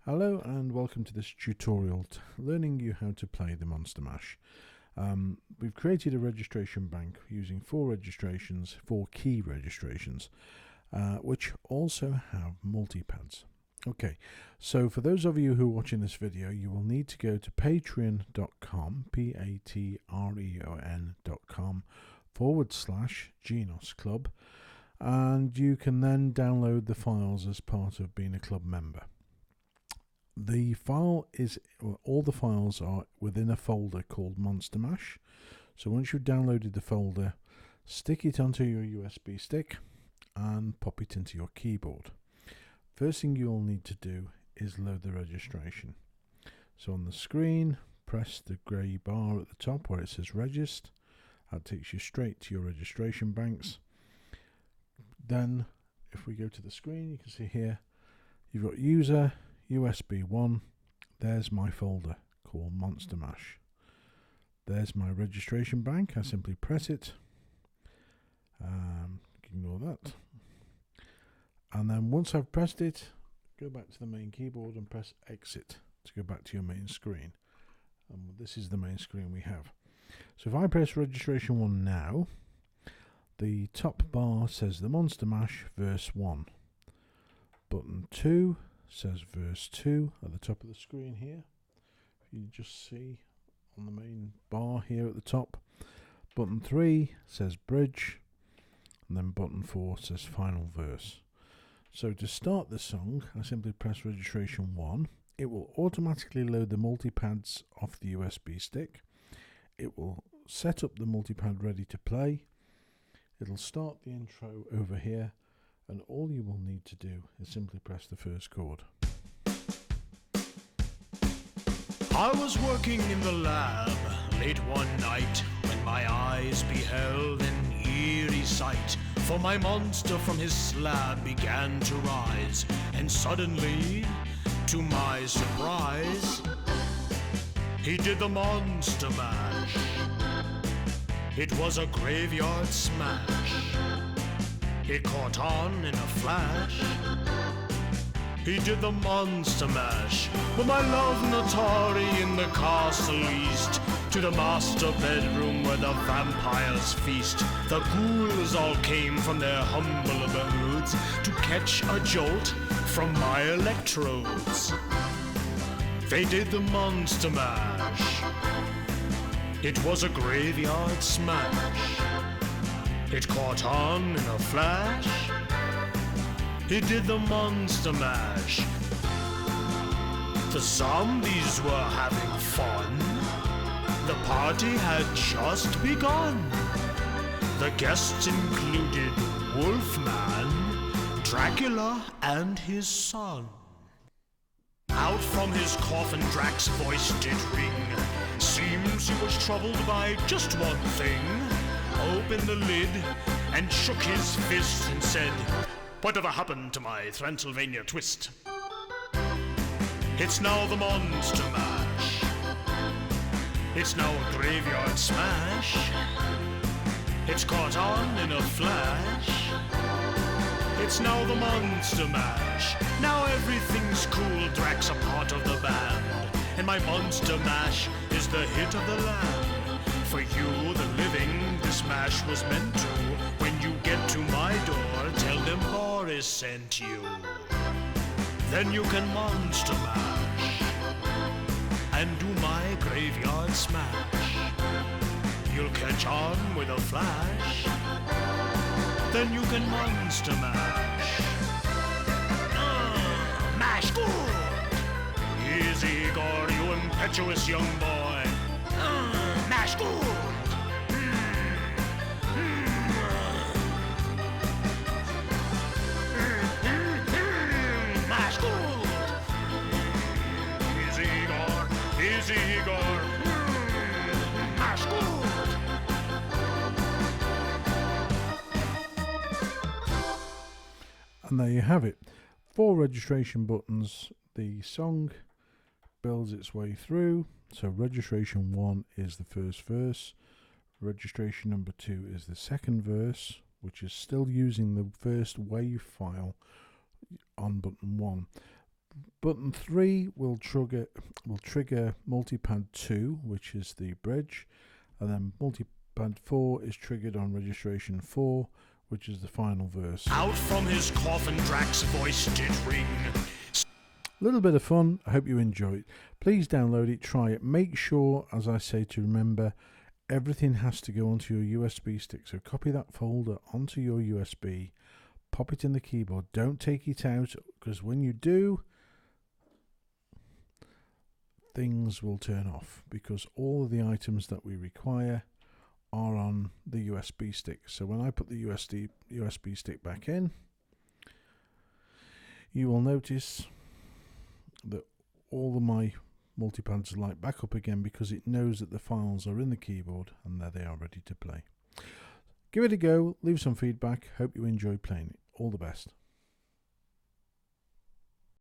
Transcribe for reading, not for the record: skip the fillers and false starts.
Hello and welcome to this tutorial learning you how to play the Monster Mash. We've created a registration bank using 4 key registrations, which also have multi-pads. Okay, so for those of you who are watching this video, you will need to go to patreon.com, patreon.com/Genos Club, and you can then download the files as part of being a club member. All the files are within a folder called Monster Mash. So once you've downloaded the folder, stick it onto your USB stick and pop it into your keyboard. First thing you'll need to do is load the registration. So on the screen, press the grey bar at the top where it says Regist. That takes you straight to your registration banks. Then if we go to the screen, you can see here you've got user, USB 1, there's my folder called Monster Mash. There's my registration bank. I simply press it, ignore that, and then once I've pressed it, go back to the main keyboard and press exit to go back to your main screen. And this is the main screen we have. So if I press registration 1 now, the top bar says the Monster Mash verse 1. Button 2 says verse 2 at the top of the screen here. You just see on the main bar here at the top. Button 3 says bridge, and then button 4 says final verse. So to start the song, I simply press registration 1. It will automatically load the multipads off the USB stick. It will set up the multipad ready to play. It'll start the intro over here, and all you will need to do is simply press the first chord. I was working in the lab late one night when my eyes beheld an eerie sight. For my monster from his slab began to rise, and suddenly, to my surprise, he did the Monster Mash. It was a graveyard smash. It caught on in a flash. He did the Monster Mash. With my love Natari in the castle east, to the master bedroom where the vampires feast. The ghouls all came from their humble abodes to catch a jolt from my electrodes. They did the Monster Mash. It was a graveyard smash. It caught on in a flash. He did the Monster Mash. The zombies were having fun. The party had just begun. The guests included Wolfman, Dracula, and his son. Out from his coffin Drac's voice did ring. Seems he was troubled by just one thing. Opened the lid and shook his fist and said, "Whatever happened to my Transylvania twist? It's now the Monster Mash. It's now a graveyard smash. It's caught on in a flash. It's now the Monster Mash. Now everything's cool, Drac's a part of the band, and my Monster Mash is the hit of the land. For you, the living, this mash was meant to. When you get to my door, tell them Boris sent you. Then you can Monster Mash and do my graveyard smash. You'll catch on with a flash. Then you can Monster Mash. Mash good! Easy, Igor, you impetuous young boy. Mash good! Mash good! Easy, Igor. Easy, Igor. Mash good! And there you have it. 4 registration buttons. The song builds its way through. So registration 1 is the first verse. Registration number 2 is the second verse, which is still using the first wave file on button 1. Button 3 will trigger multipad 2, which is the bridge, and then multipad 4 is triggered on registration 4, which is the final verse. Out from his coffin Drax's voice did ring. A little bit of fun. I hope you enjoy it. Please download it, try it. Make sure, as I say, to remember everything has to go onto your USB stick. So copy that folder onto your USB, pop it in the keyboard. Don't take it out, because when you do, things will turn off, because all of the items that we require are on the USB stick. So when I put the USB stick back in, you will notice that all of my multipads light back up again, because it knows that the files are in the keyboard and there they are ready to play. Give it a go, leave some feedback. Hope you enjoy playing it. All the best.